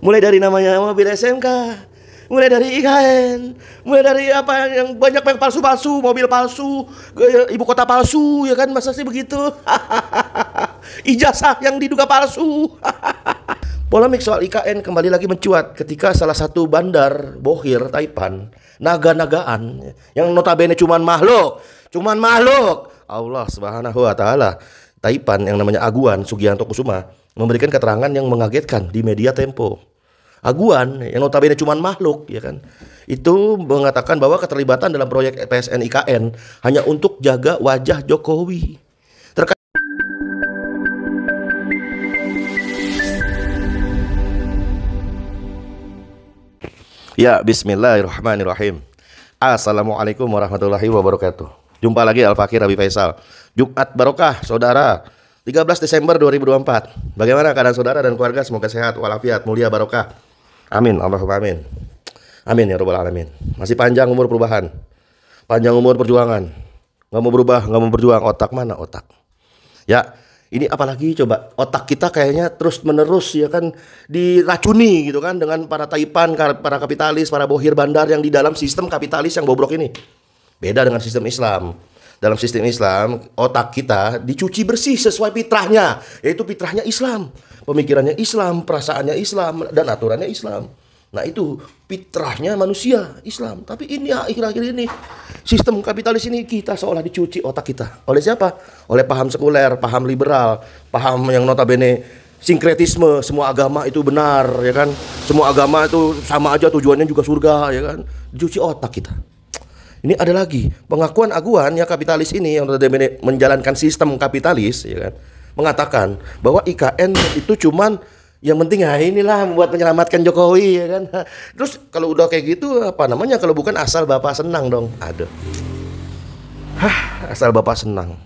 Mulai dari namanya mobil SMK, mulai dari IKN, mulai dari apa yang banyak yang palsu-palsu, mobil palsu, ibu kota palsu, ya kan, masa sih begitu? Ijazah yang diduga palsu. Polemik soal IKN kembali lagi mencuat ketika salah satu bandar bohir Taipan, naga-nagaan yang notabene cuman makhluk Allah Subhanahu wa taala. Taipan yang namanya Aguan Sugianto Kusuma memberikan keterangan yang mengagetkan di media Tempo. Aguan yang notabene cuman makhluk, ya kan, itu mengatakan bahwa keterlibatan dalam proyek PSN IKN hanya untuk jaga wajah Jokowi. Ya, bismillahirrahmanirrahim. Assalamualaikum warahmatullahi wabarakatuh. Jumpa lagi Al-Fakir Abi Faisal. Jumat Barokah, saudara. 13 Desember 2024. Bagaimana keadaan saudara dan keluarga? Semoga sehat walafiat, mulia barokah. Amin, Allahumma amin. Amin ya rabbal alamin. Masih panjang umur perubahan, panjang umur perjuangan. Nggak mau berubah, nggak mau berjuang. Otak mana otak? Ya, ini apalagi coba otak kita kayaknya terus menerus, ya kan, diracuni gitu kan dengan para Taipan, para kapitalis, para bohir bandar yang di dalam sistem kapitalis yang bobrok ini. Beda dengan sistem Islam. Dalam sistem Islam, otak kita dicuci bersih sesuai fitrahnya, yaitu fitrahnya Islam, pemikirannya Islam, perasaannya Islam, dan aturannya Islam. Nah, itu fitrahnya manusia Islam. Tapi ini akhir-akhir ini sistem kapitalis ini kita seolah dicuci otak kita. Oleh siapa? Oleh paham sekuler, paham liberal, paham yang notabene sinkretisme, semua agama itu benar, ya kan? Semua agama itu sama aja, tujuannya juga surga, ya kan? Dicuci otak kita. Ini ada lagi pengakuan Aguan ya, kapitalis ini yang notabene menjalankan sistem kapitalis, ya kan, mengatakan bahwa IKN itu cuman yang penting ya inilah buat menyelamatkan Jokowi, ya kan. Terus kalau udah kayak gitu apa namanya kalau bukan asal Bapak senang dong. Ada. Asal Bapak senang.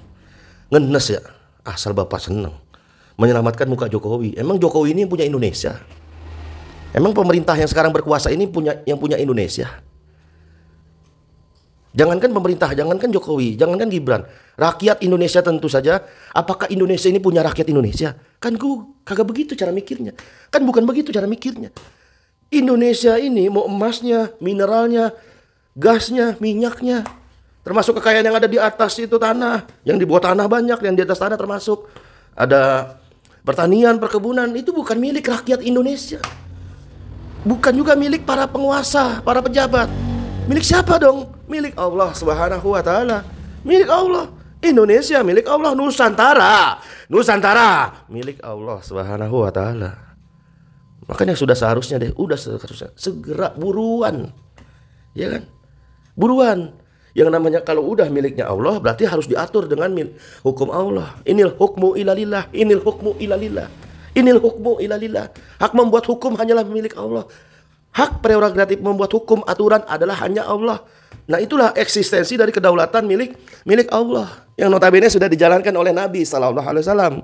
Ngenes ya. Asal Bapak senang menyelamatkan muka Jokowi. Emang Jokowi ini punya Indonesia? Emang pemerintah yang sekarang berkuasa ini punya Indonesia? Jangankan pemerintah, jangankan Jokowi, jangankan Gibran, rakyat Indonesia tentu saja. Apakah Indonesia ini punya rakyat Indonesia? Kan kagak begitu cara mikirnya. Kan bukan begitu cara mikirnya. Indonesia ini mau emasnya, mineralnya, gasnya, minyaknya, termasuk kekayaan yang ada di atas itu tanah, yang di bawah tanah banyak, yang di atas tanah termasuk ada pertanian, perkebunan, itu bukan milik rakyat Indonesia. Bukan juga milik para penguasa, para pejabat. Milik siapa dong? Milik Allah Subhanahu wa taala. Milik Allah. Indonesia milik Allah. Nusantara milik Allah Subhanahu wa taala. Makanya sudah seharusnya segera buruan. Ya kan? Buruan. Yang namanya kalau udah miliknya Allah berarti harus diatur dengan hukum Allah. Inil hukmu ilalillah, inil hukmu ilalillah. Inil hukmu ilalillah. Hak membuat hukum hanyalah milik Allah. Hak prerogatif membuat hukum aturan adalah hanya Allah. Nah, itulah eksistensi dari kedaulatan milik Allah yang notabene sudah dijalankan oleh Nabi sallallahu alaihi wasallam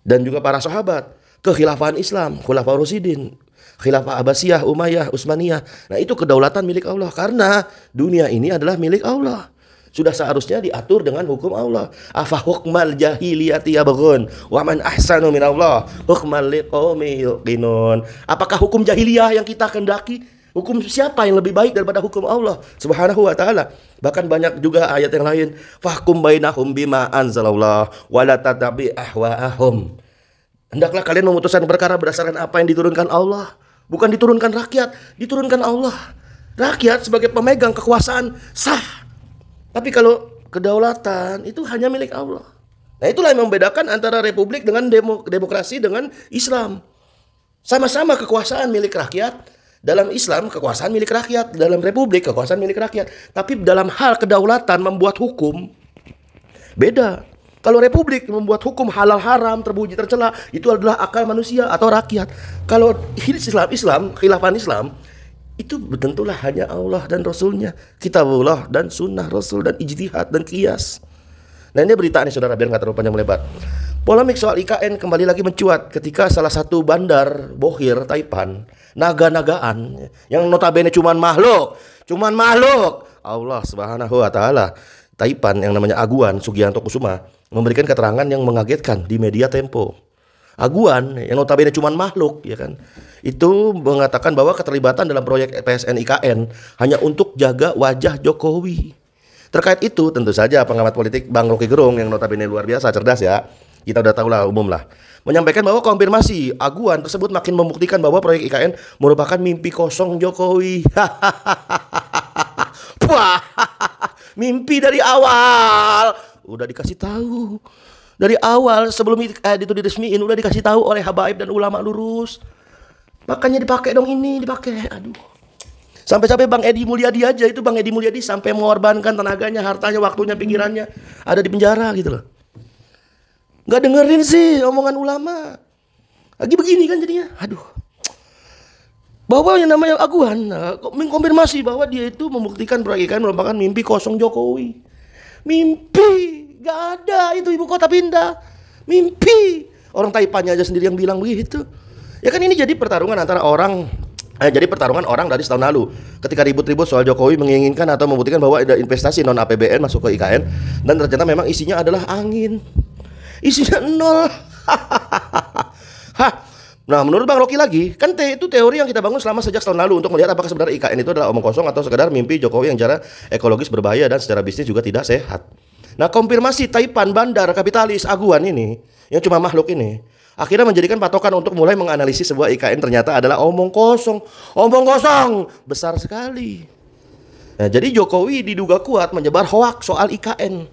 dan juga para sahabat. Kekhilafahan Islam, Khulafaur Rasyidin, Khilafah Abbasiyah, Umayyah, Utsmaniyah. Nah, itu kedaulatan milik Allah karena dunia ini adalah milik Allah. Sudah seharusnya diatur dengan hukum Allah. Afa hukmal jahiliyati yabghun wa man ahsanu minallah hukmal liqaumin yuqinun. Apakah hukum jahiliyah yang kita kehendaki? Hukum siapa yang lebih baik daripada hukum Allah Subhanahu wa taala? Bahkan banyak juga ayat yang lain. Fahkum bainahum bima anzalallah wa la tattabi ahwaahum. Hendaklah kalian memutuskan perkara berdasarkan apa yang diturunkan Allah, bukan diturunkan rakyat, diturunkan Allah. Rakyat sebagai pemegang kekuasaan sah. Tapi kalau kedaulatan itu hanya milik Allah. Nah, itulah yang membedakan antara republik dengan demokrasi dengan Islam. Sama-sama kekuasaan milik rakyat. Dalam Islam kekuasaan milik rakyat, dalam republik kekuasaan milik rakyat. Tapi dalam hal kedaulatan membuat hukum beda. Kalau republik membuat hukum halal haram, terpuji tercela, itu adalah akal manusia atau rakyat. Kalau Islam, khilafah Islam, itu tentulah hanya Allah dan Rasulnya, kitabullah dan sunnah Rasul dan ijtihad dan qiyas. Nah, ini berita nih saudara biar nggak terlalu panjang lebar. Polemik soal IKN kembali lagi mencuat ketika salah satu bandar bohir Taipan, naga-nagaan yang notabene cuman makhluk Allah Subhanahu wa taala. Taipan yang namanya Aguan Sugianto Kusuma memberikan keterangan yang mengagetkan di media Tempo. Aguan yang notabene cuman makhluk, ya kan, itu mengatakan bahwa keterlibatan dalam proyek PSN IKN hanya untuk jaga wajah Jokowi. Terkait itu tentu saja pengamat politik Bang Rocky Gerung yang notabene luar biasa cerdas ya, kita udah tahu lah, umum lah, menyampaikan bahwa konfirmasi aguan tersebut makin membuktikan bahwa proyek IKN merupakan mimpi kosong Jokowi. Wah, mimpi dari awal udah dikasih tahu. Dari awal sebelum itu diresmiin udah dikasih tahu oleh habaib dan ulama lurus. Makanya dipakai dong ini, dipakai. Aduh. Sampai-sampai Bang Edi Mulyadi aja, itu Bang Edi Mulyadi sampai mengorbankan tenaganya, hartanya, waktunya, pikirannya ada di penjara gitu loh. Nggak dengerin sih omongan ulama. Lagi begini kan jadinya. Aduh. Bahwa yang namanya aguan mengkonfirmasi bahwa dia itu membuktikan proyek IKN merupakan mimpi kosong Jokowi. Mimpi. Gak ada itu ibu kota pindah. Mimpi. Orang Taipannya aja sendiri yang bilang begitu. Ya kan ini jadi pertarungan antara orang dari setahun lalu ketika ribut-ribut soal Jokowi menginginkan atau membuktikan bahwa ada investasi non APBN masuk ke IKN, dan ternyata memang isinya adalah angin. Isinya nol. Nah, menurut Bang Rocky lagi, kan itu teori yang kita bangun selama sejak tahun lalu untuk melihat apakah sebenarnya IKN itu adalah omong kosong atau sekedar mimpi Jokowi yang secara ekologis berbahaya dan secara bisnis juga tidak sehat. Nah, konfirmasi Taipan bandar kapitalis aguan ini yang cuma makhluk ini akhirnya menjadikan patokan untuk mulai menganalisis sebuah IKN ternyata adalah omong kosong besar sekali. Nah, jadi Jokowi diduga kuat menyebar hoaks soal IKN,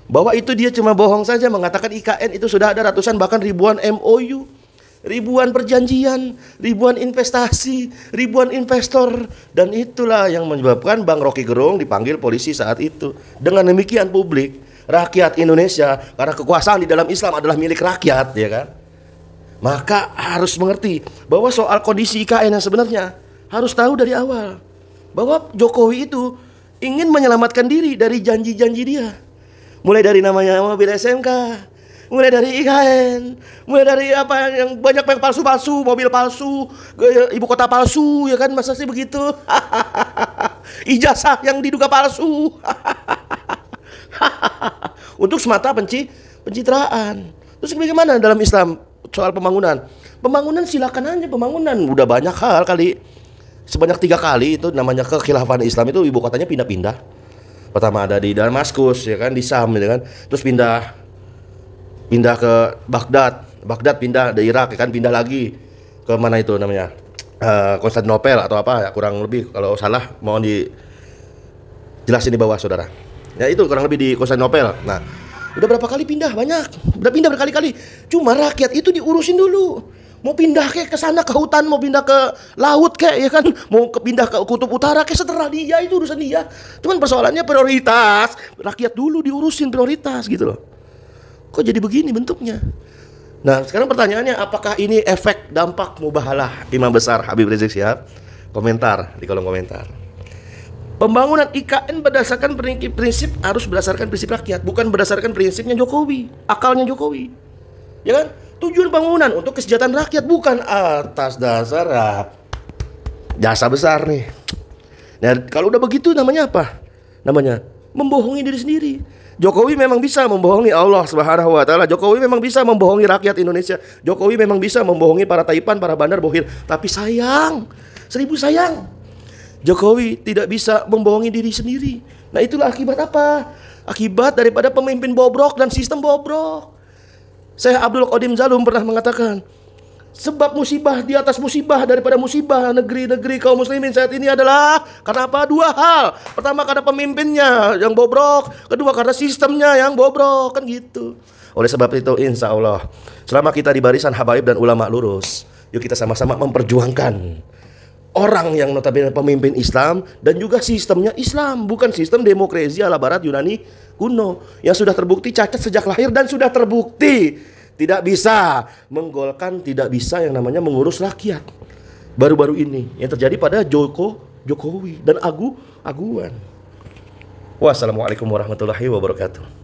bahwa itu dia cuma bohong saja mengatakan IKN itu sudah ada ratusan bahkan ribuan MOU, ribuan perjanjian, ribuan investasi, ribuan investor, dan itulah yang menyebabkan Bang Rocky Gerung dipanggil polisi saat itu. Dengan demikian publik, rakyat Indonesia, karena kekuasaan di dalam Islam adalah milik rakyat, ya kan? Maka harus mengerti bahwa soal kondisi IKN yang sebenarnya harus tahu dari awal bahwa Jokowi itu ingin menyelamatkan diri dari janji-janji dia. Mulai dari namanya mobil SMK, mulai dari IKN, mulai dari apa yang banyak yang palsu-palsu, mobil palsu, ibu kota palsu, ya kan, masa sih begitu? Ijazah yang diduga palsu. Untuk semata pencitraan. Terus bagaimana dalam Islam soal pembangunan? Pembangunan silakan aja, pembangunan udah banyak hal kali. Sebanyak 3 kali itu namanya kekhilafan Islam itu ibu kotanya pindah-pindah. Pertama ada di Damaskus, ya kan, di Sam, ya kan. Terus pindah ke Baghdad pindah di Irak, ya kan, pindah lagi ke mana itu namanya, Konstantinopel atau apa ya, kurang lebih, kalau salah mohon dijelasin di bawah saudara. Ya itu kurang lebih di Konstantinopel. Nah, udah berapa kali pindah, banyak, udah pindah berkali-kali. Cuma rakyat itu diurusin dulu. Mau pindah ke sana ke hutan, mau pindah ke laut ya kan, mau pindah ke kutub utara seterah dia, itu urusan dia. Cuman persoalannya prioritas, rakyat dulu diurusin prioritas gitu loh. Kok jadi begini bentuknya? Nah, sekarang pertanyaannya, apakah ini efek dampak mubahalah Imam Besar Habib Rizik Syihab? Komentar di kolom komentar. Pembangunan IKN berdasarkan prinsip harus berdasarkan prinsip rakyat, bukan berdasarkan prinsipnya Jokowi, akalnya Jokowi. Ya kan? Tujuan bangunan untuk kesejahteraan rakyat, bukan atas dasar jasa besar nih. Nah, kalau udah begitu namanya apa? Namanya membohongi diri sendiri. Jokowi memang bisa membohongi Allah Subhanahu wa taala. Jokowi memang bisa membohongi rakyat Indonesia. Jokowi memang bisa membohongi para Taipan, para bandar bohir. Tapi sayang, 1000 sayang, Jokowi tidak bisa membohongi diri sendiri. Nah, itulah akibat apa? Akibat daripada pemimpin bobrok dan sistem bobrok. Syekh Abdul Qadim Zalum pernah mengatakan, sebab musibah di atas musibah daripada musibah negeri-negeri kaum muslimin saat ini adalah karena apa? 2 hal. Pertama, karena pemimpinnya yang bobrok. Kedua, karena sistemnya yang bobrok, kan gitu. Oleh sebab itu, insya Allah, selama kita di barisan habaib dan ulama lurus, yuk kita sama-sama memperjuangkan orang yang notabene pemimpin Islam dan juga sistemnya Islam, bukan sistem demokrasi ala barat Yunani kuno yang sudah terbukti cacat sejak lahir dan sudah terbukti tidak bisa menggolkan, tidak bisa yang namanya mengurus rakyat. Baru-baru ini yang terjadi pada Jokowi dan Aguan. Wassalamualaikum warahmatullahi wabarakatuh.